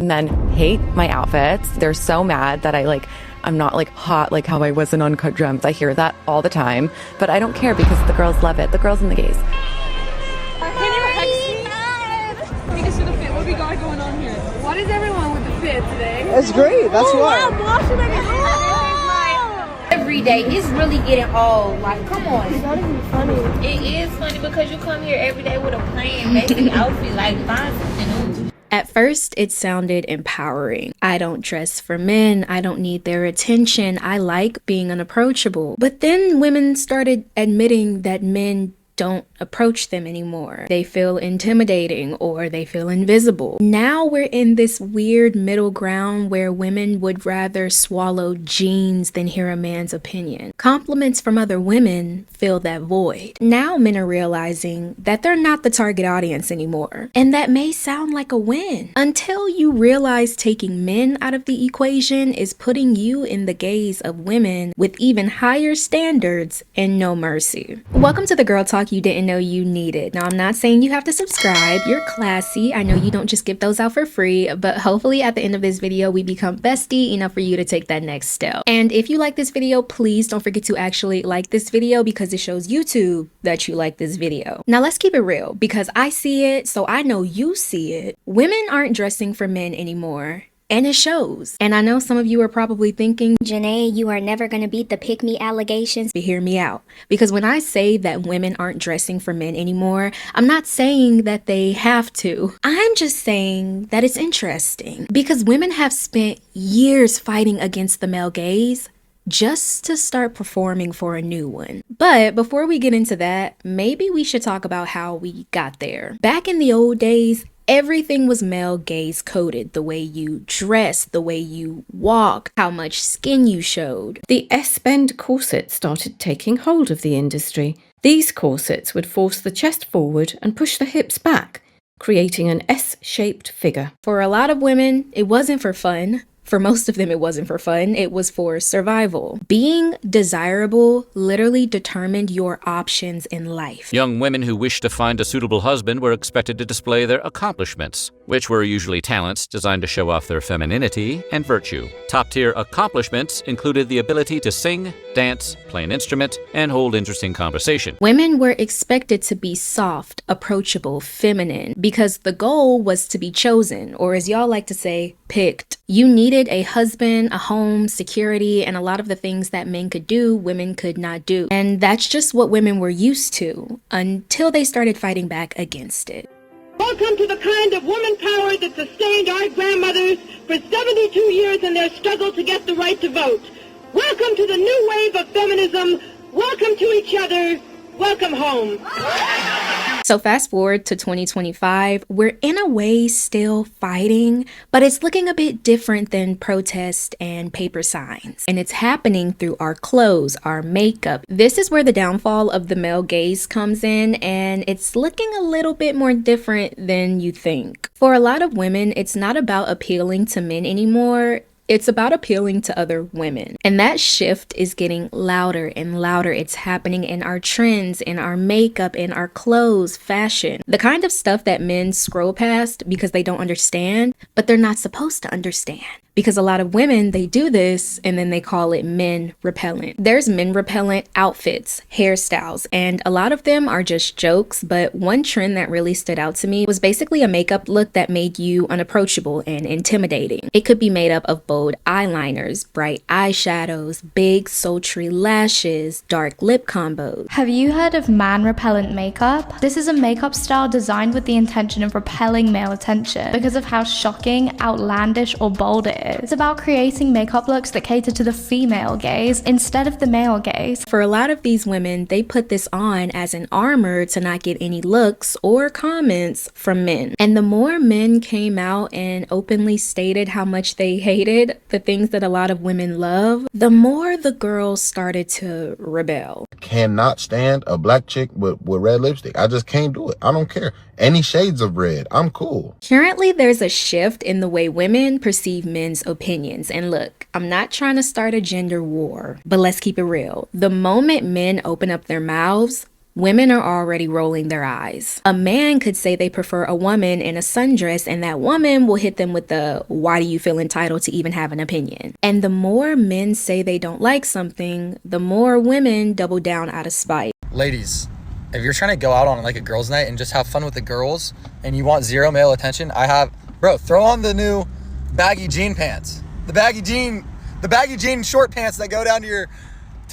Men hate my outfits. They're so mad that I'm not like hot like how I was in Uncut Gems. I hear that all the time, but I don't care because the girls love it. The girls and the gays. Can you hex me? Take us to the fit. What we got going on here? What is everyone with the fit today? It's great. That's why. Every day, it's really getting old. Like, come on. It's not even funny. It is funny because you come here every day with a plain basic outfit. Like, find something new. At first, it sounded empowering. I don't dress for men. I don't need their attention. I like being unapproachable. But then women started admitting that men don't approach them anymore. They feel intimidating or they feel invisible. Now we're in this weird middle ground where women would rather swallow jeans than hear a man's opinion. Compliments from other women fill that void. Now men are realizing that they're not the target audience anymore. And that may sound like a win until you realize taking men out of the equation is putting you in the gaze of women with even higher standards and no mercy. Welcome to the Girl Talk you didn't know you needed. Now, I'm not saying you have to subscribe. You're classy. I know you don't just give those out for free, but hopefully at the end of this video, we become bestie enough for you to take that next step. And if you like this video, please don't forget to actually like this video because it shows YouTube that you like this video. Now, let's keep it real because I see it, so I know you see it. Women aren't dressing for men anymore. And it shows. And I know some of you are probably thinking, Janae, you are never gonna beat the pick-me allegations. But hear me out. Because when I say that women aren't dressing for men anymore, I'm not saying that they have to. I'm just saying that it's interesting. Because women have spent years fighting against the male gaze just to start performing for a new one. But before we get into that, maybe we should talk about how we got there. Back in the old days, everything was male gaze coded. The way you dressed, the way you walked, how much skin you showed. The S-bend corset started taking hold of the industry. These corsets would force the chest forward and push the hips back, creating an S-shaped figure. For a lot of women, it wasn't for fun. For most of them, it wasn't for fun. It was for survival. Being desirable literally determined your options in life. Young women who wished to find a suitable husband were expected to display their accomplishments, which were usually talents designed to show off their femininity and virtue. Top-tier accomplishments included the ability to sing, dance, play an instrument, and hold interesting conversation. Women were expected to be soft, approachable, feminine, because the goal was to be chosen, or as y'all like to say, picked. You needed a husband, a home, security, and a lot of the things that men could do, women could not do. And that's just what women were used to until they started fighting back against it. Welcome to the kind of woman power that sustained our grandmothers for 72 years in their struggle to get the right to vote. Welcome to the new wave of feminism. Welcome to each other. Welcome home. So fast forward to 2025, we're in a way still fighting, but it's looking a bit different than protest and paper signs. And it's happening through our clothes, our makeup. This is where the downfall of the male gaze comes in, and it's looking a little bit more different than you think. For a lot of women, it's not about appealing to men anymore. It's about appealing to other women. And that shift is getting louder and louder. It's happening in our trends, in our makeup, in our clothes, fashion. The kind of stuff that men scroll past because they don't understand, but they're not supposed to understand. Because a lot of women, they do this and then they call it men repellent. There's men repellent outfits, hairstyles, and a lot of them are just jokes. But one trend that really stood out to me was basically a makeup look that made you unapproachable and intimidating. It could be made up of bold eyeliners, bright eyeshadows, big sultry lashes, dark lip combos. Have you heard of man repellent makeup? This is a makeup style designed with the intention of repelling male attention because of how shocking, outlandish, or bold it is. It's about creating makeup looks that cater to the female gaze instead of the male gaze. For a lot of these women, they put this on as an armor to not get any looks or comments from men. And the more men came out and openly stated how much they hated the things that a lot of women love, the more the girls started to rebel. Cannot stand a black chick with red lipstick. I just can't do it. I don't care. Any shades of red, I'm cool. Currently, there's a shift in the way women perceive men's opinions. And look, I'm not trying to start a gender war, but let's keep it real. The moment men open up their mouths, women are already rolling their eyes. A man could say they prefer a woman in a sundress, and that woman will hit them with the, why do you feel entitled to even have an opinion? And the more men say they don't like something, the more women double down out of spite. Ladies, if you're trying to go out on like a girls' night and just have fun with the girls and you want zero male attention, bro, throw on the new baggy jean pants. The baggy jean short pants that go down to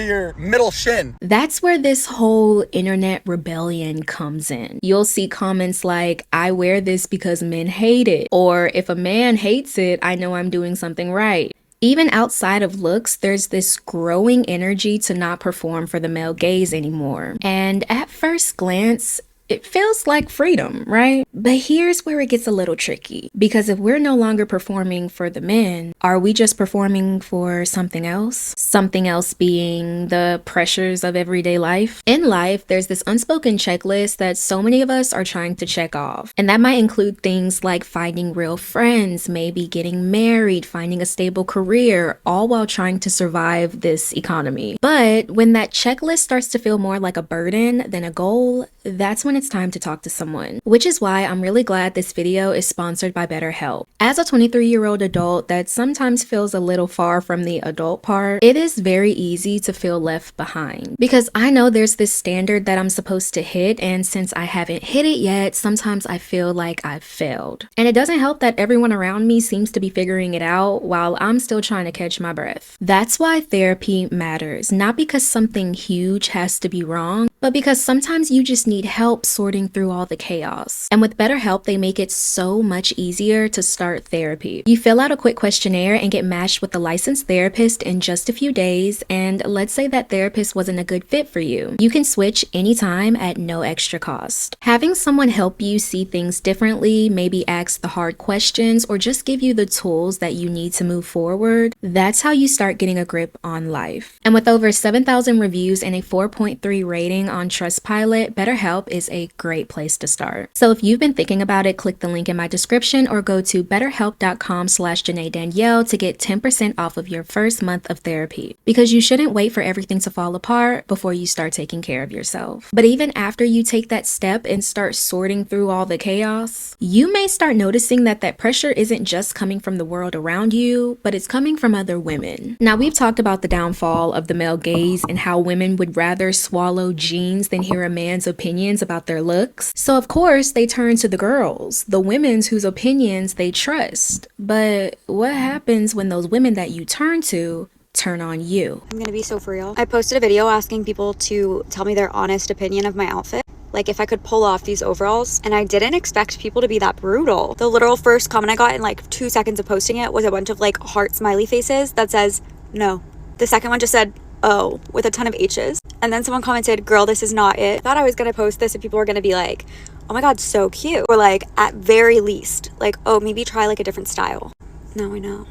your middle shin. That's where this whole internet rebellion comes in. You'll see comments like, I wear this because men hate it. Or if a man hates it, I know I'm doing something right. Even outside of looks, there's this growing energy to not perform for the male gaze anymore. And at first glance, it feels like freedom, right? But here's where it gets a little tricky. Because if we're no longer performing for the men, are we just performing for something else? Something else being the pressures of everyday life? In life, there's this unspoken checklist that so many of us are trying to check off. And that might include things like finding real friends, maybe getting married, finding a stable career, all while trying to survive this economy. But when that checklist starts to feel more like a burden than a goal, that's when it's time to talk to someone. Which is why I'm really glad this video is sponsored by BetterHelp. As a 23-year-old adult that sometimes feels a little far from the adult part, it is very easy to feel left behind. Because I know there's this standard that I'm supposed to hit, and since I haven't hit it yet, sometimes I feel like I've failed. And it doesn't help that everyone around me seems to be figuring it out while I'm still trying to catch my breath. That's why therapy matters. Not because something huge has to be wrong, but because sometimes you just need help sorting through all the chaos. And with BetterHelp, they make it so much easier to start therapy. You fill out a quick questionnaire and get matched with a licensed therapist in just a few days, and let's say that therapist wasn't a good fit for you. You can switch anytime at no extra cost. Having someone help you see things differently, maybe ask the hard questions, or just give you the tools that you need to move forward, that's how you start getting a grip on life. And with over 7,000 reviews and a 4.3 rating on Trustpilot, BetterHelp is a great place to start. So if you've been thinking about it, click the link in my description or go to betterhelp.com/JanaeDanielle to get 10% off of your first month of therapy. Because you shouldn't wait for everything to fall apart before you start taking care of yourself. But even after you take that step and start sorting through all the chaos, you may start noticing that that pressure isn't just coming from the world around you, but it's coming from other women. Now, we've talked about the downfall of the male gaze and how women would rather swallow jeans than hear a man's opinions about their looks. So of course they turn to the girls, the women's whose opinions they trust. But what happens when those women that you turn to turn on you? I'm gonna be so for real. I posted a video asking people to tell me their honest opinion of my outfit. Like if I could pull off these overalls, and I didn't expect people to be that brutal. The literal first comment I got in like 2 seconds of posting it was a bunch of like heart smiley faces that says no. The second one just said oh with a ton of H's. And then someone commented, girl, this is not it. I thought I was gonna post this and people were gonna be like, oh my god, so cute. Or like at very least like, oh, maybe try like a different style. Now I know.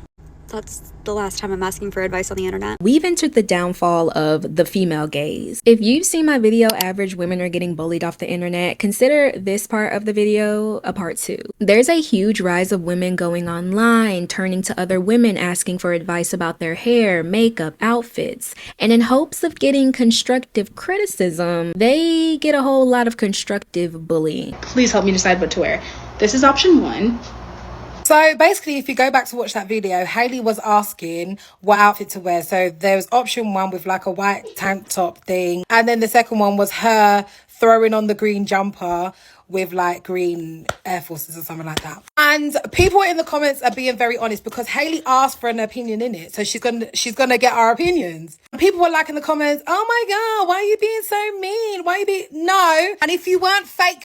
That's the last time I'm asking for advice on the internet. We've entered the downfall of the female gaze. If you've seen my video, average women are getting bullied off the internet, consider this part of the video a part 2. There's a huge rise of women going online, turning to other women asking for advice about their hair, makeup, outfits, and in hopes of getting constructive criticism, they get a whole lot of constructive bullying. Please help me decide what to wear. This is option 1. So basically, if you go back to watch that video, Hailey was asking what outfit to wear. So there was option 1 with like a white tank top thing. And then the second one was her throwing on the green jumper with like green Air Forces or something like that. And people in the comments are being very honest because Hailey asked for an opinion in it. So she's gonna get our opinions. And people were like in the comments, oh my God, why are you being so mean? Why are you being... No. And if you weren't fake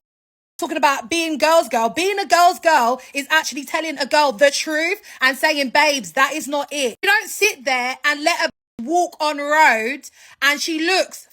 talking about being a girl's girl is actually telling a girl the truth and saying, babes, that is not it. You don't sit there and let her walk on road and she looks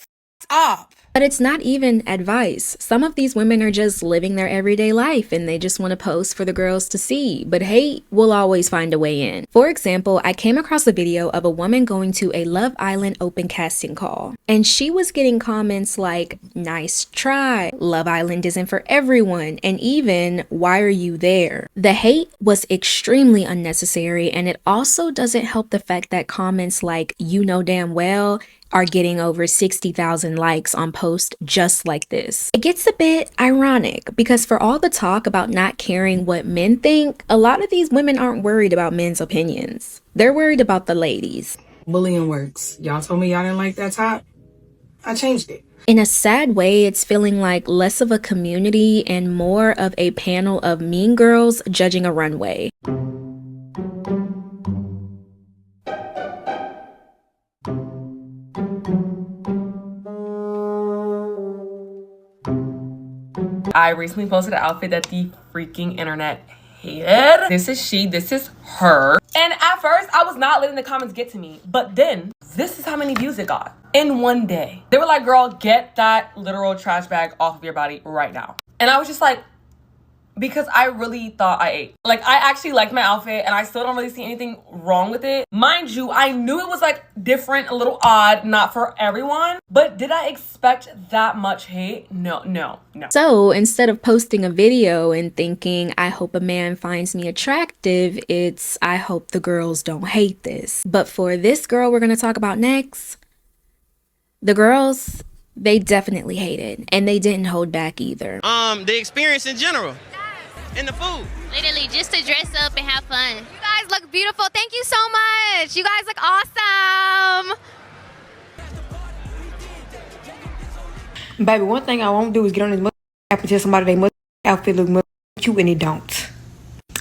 up. But it's not even advice. Some of these women are just living their everyday life and they just want to post for the girls to see. But hate will always find a way in. For example, I came across a video of a woman going to a Love Island open casting call. And she was getting comments like, nice try, Love Island isn't for everyone, and even, why are you there? The hate was extremely unnecessary, and it also doesn't help the fact that comments like, you know damn well, are getting over 60,000 likes on posts post just like this. It gets a bit ironic because for all the talk about not caring what men think, a lot of these women aren't worried about men's opinions. They're worried about the ladies. Bullying works. Y'all told me y'all didn't like that top. I changed it. In a sad way, it's feeling like less of a community and more of a panel of mean girls judging a runway. I recently posted an outfit that the freaking internet hated. This is she, this is her. And at first, I was not letting the comments get to me. But then, this is how many views it got in one day. They were like, girl, get that literal trash bag off of your body right now. And I was just like, because I really thought I ate. Like, I actually liked my outfit and I still don't really see anything wrong with it. Mind you, I knew it was like different, a little odd, not for everyone. But did I expect that much hate? No. So instead of posting a video and thinking, I hope a man finds me attractive, it's, I hope the girls don't hate this. But for this girl we're gonna talk about next, the girls, they definitely hated and they didn't hold back either. The experience in general. And the food. Literally just to dress up and have fun. You guys look beautiful. Thank you so much. You guys look awesome. Baby, one thing I won't do is get on this app and tell somebody they outfit look cute and it don't.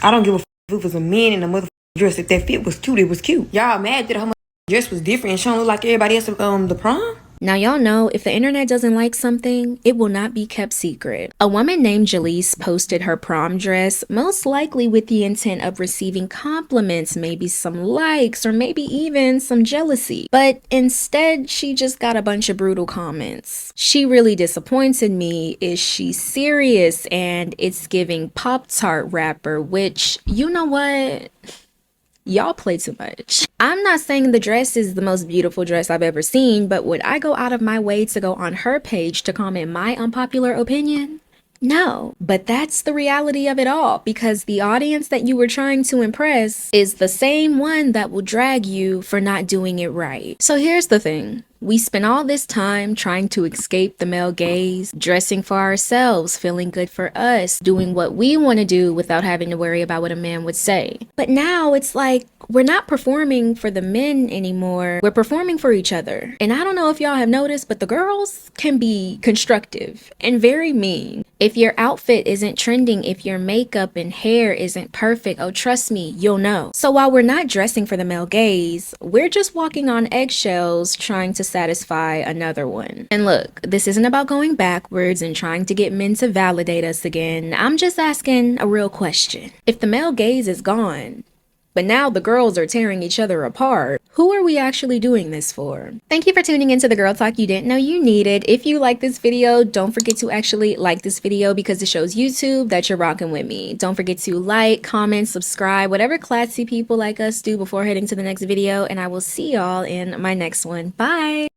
I don't give a if it was a man in a dress. If that fit was cute, it was cute. Y'all mad that her dress was different and she don't look like everybody else at the prom? Now y'all know if the internet doesn't like something, it will not be kept secret. A woman named Jalise posted her prom dress, most likely with the intent of receiving compliments, maybe some likes, or maybe even some jealousy. But instead, she just got a bunch of brutal comments. She really disappointed me. Is she serious? And it's giving Pop-Tart rapper, which, you know what? Y'all play too much. I'm not saying the dress is the most beautiful dress I've ever seen, but would I go out of my way to go on her page to comment my unpopular opinion? No, but that's the reality of it all, because the audience that you were trying to impress is the same one that will drag you for not doing it right. So here's the thing. We spend all this time trying to escape the male gaze, dressing for ourselves, feeling good for us, doing what we want to do without having to worry about what a man would say. But now it's like we're not performing for the men anymore. We're performing for each other. And I don't know if y'all have noticed, but the girls can be constructive and very mean. If your outfit isn't trending, if your makeup and hair isn't perfect, oh, trust me, you'll know. So while we're not dressing for the male gaze, we're just walking on eggshells trying to satisfy another one. And look, this isn't about going backwards and trying to get men to validate us again. I'm just asking a real question. If the male gaze is gone, but now the girls are tearing each other apart, who are we actually doing this for? Thank you for tuning into the Girl Talk you didn't know you needed. If you like this video, don't forget to actually like this video because it shows YouTube that you're rocking with me. Don't forget to like, comment, subscribe, whatever classy people like us do before heading to the next video, and I will see y'all in my next one. Bye!